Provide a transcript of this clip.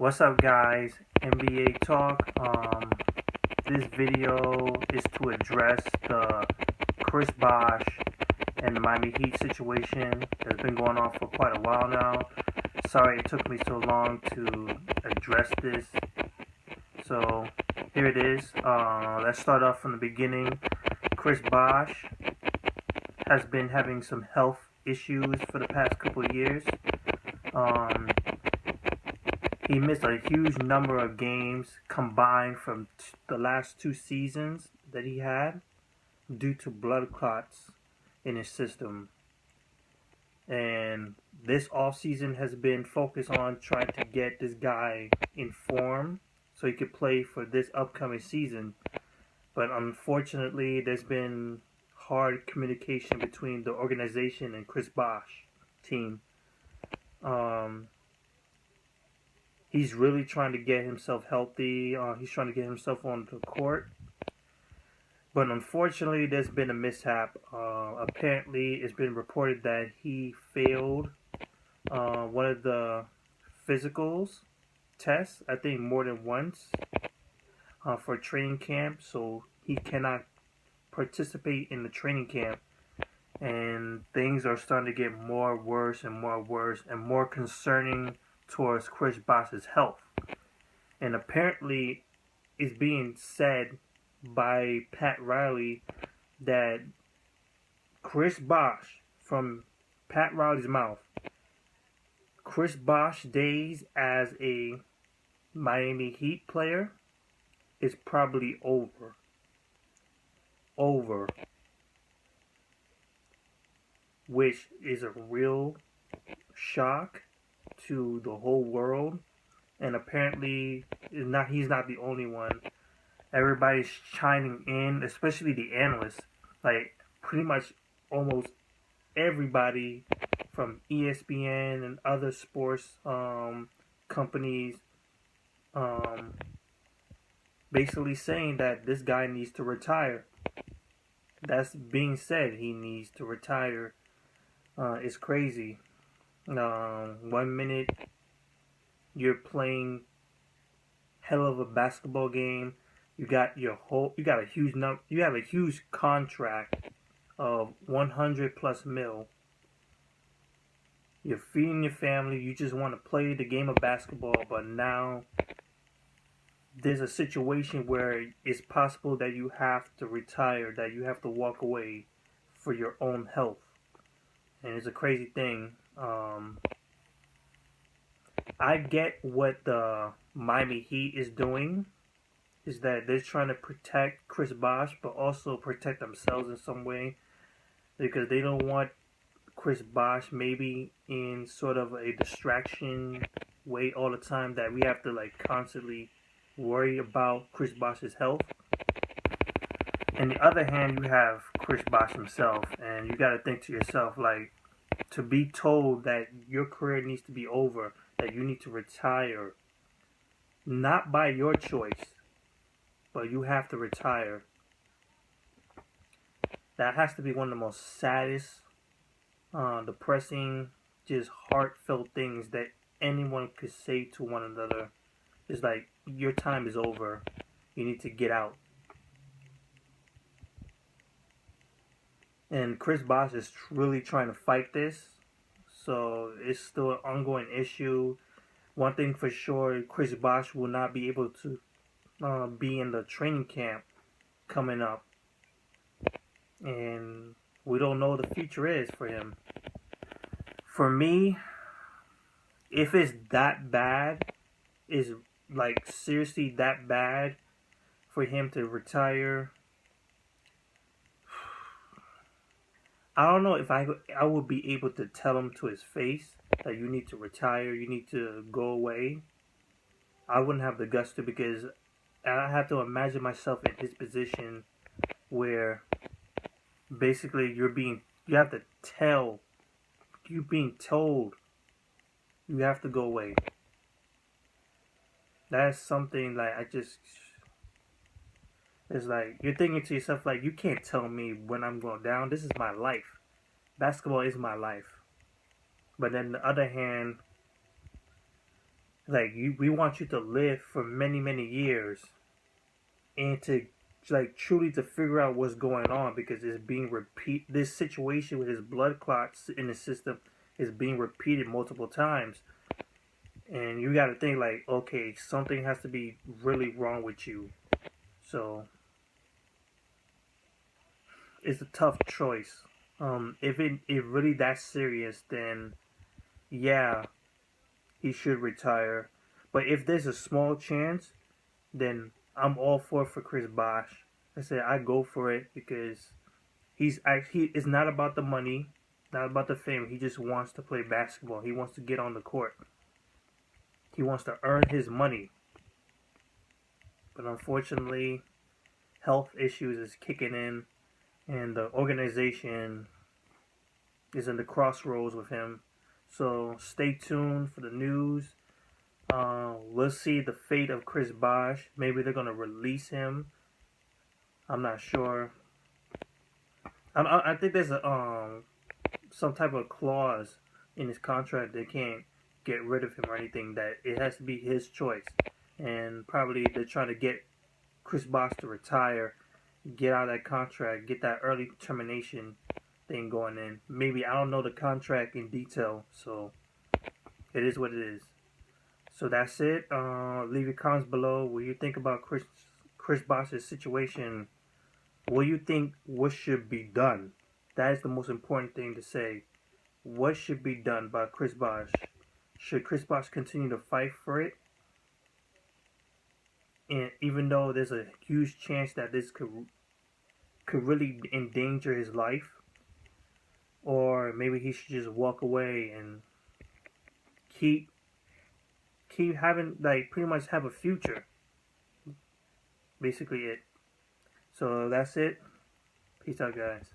What's up, guys? NBA Talk. This video is to address the Chris Bosh and the Miami Heat situation that's been going on for quite a while now. Sorry it took me so long to address this. So here it is. Let's start off from the beginning. Chris Bosh has been having some health issues for the past couple of years. He missed a huge number of games combined from the last two seasons that he had due to blood clots in his system. And this offseason has been focused on trying to get this guy in form so he could play for this upcoming season. But unfortunately, there's been hard communication between the organization and Chris Bosh team. He's really trying to get himself healthy. He's trying to get himself on the court. But unfortunately, there's been a mishap. Apparently, it's been reported that he failed one of the physicals tests, I think more than once, for training camp. So he cannot participate in the training camp. And things are starting to get worse and more concerning towards Chris Bosh's health. And apparently it's being said by Pat Riley that Chris Bosh, from Pat Riley's mouth, Chris Bosh days as a Miami Heat player is probably over. Which is a real shock to the whole world, and apparently he's not the only one. Everybody's chiming in, especially the analysts. Like pretty much almost everybody from ESPN and other sports companies basically saying that this guy needs to retire. That's being said. He needs to retire. It's crazy. 1 minute you're playing hell of a basketball game. You have a huge contract of 100 plus mil. You're feeding your family. You just want to play the game of basketball, but now there's a situation where it's possible that you have to retire, that you have to walk away for your own health. And it's a crazy thing. I get what the Miami Heat is doing, is that they're trying to protect Chris Bosh, but also protect themselves in some way, because they don't want Chris Bosh maybe in sort of a distraction way all the time, that we have to like constantly worry about Chris Bosh's health. On the other hand, you have Chris Bosh himself, and you got to think to yourself, like, to be told that your career needs to be over, that you need to retire, not by your choice, but you have to retire. That has to be one of the most saddest, depressing, just heartfelt things that anyone could say to one another. It's like, your time is over. You need to get out. And Chris Bosh is really trying to fight this. So it's still an ongoing issue. One thing for sure, Chris Bosh will not be able to be in the training camp coming up. And we don't know what the future is for him. For me, if it's that bad, is like seriously that bad for him to retire, I don't know if I would be able to tell him to his face that you need to retire, you need to go away. I wouldn't have the guts to, because I have to imagine myself in his position where basically you're being told you have to go away. That's something like it's like you're thinking to yourself, like, you can't tell me when I'm going down. This is my life. Basketball is my life. But then on the other hand, Like we want you to live for many many years, and to like truly to figure out what's going on, because it's being repeat. This situation with his blood clots in the system is being repeated multiple times, and you got to think like, okay, something has to be really wrong with you. So it's a tough choice. If really that serious, then yeah, he should retire. But if there's a small chance, then I'm all for Chris Bosh. I said I go for it because it's not about the money, not about the fame. He just wants to play basketball. He wants to get on the court. He wants to earn his money. But unfortunately, health issues is kicking in, and the organization is in the crossroads with him. So stay tuned for the news. We'll see the fate of Chris Bosh. Maybe they're gonna release him. I'm not sure. I think there's a some type of clause in his contract they can't get rid of him or anything. That it has to be his choice, and probably they're trying to get Chris Bosh to retire, get out of that contract, get that early termination thing going in. Maybe I don't know the contract in detail, so it is what it is. So that's it. Leave your comments below. What you think about Chris Bosh's situation? What do you think? What should be done? That is the most important thing to say. What should be done by Chris Bosh? Should Chris Bosh continue to fight for it? And even though there's a huge chance that this could really endanger his life, or maybe he should just walk away and keep having, like, pretty much have a future. Basically it. So that's it. Peace out, guys.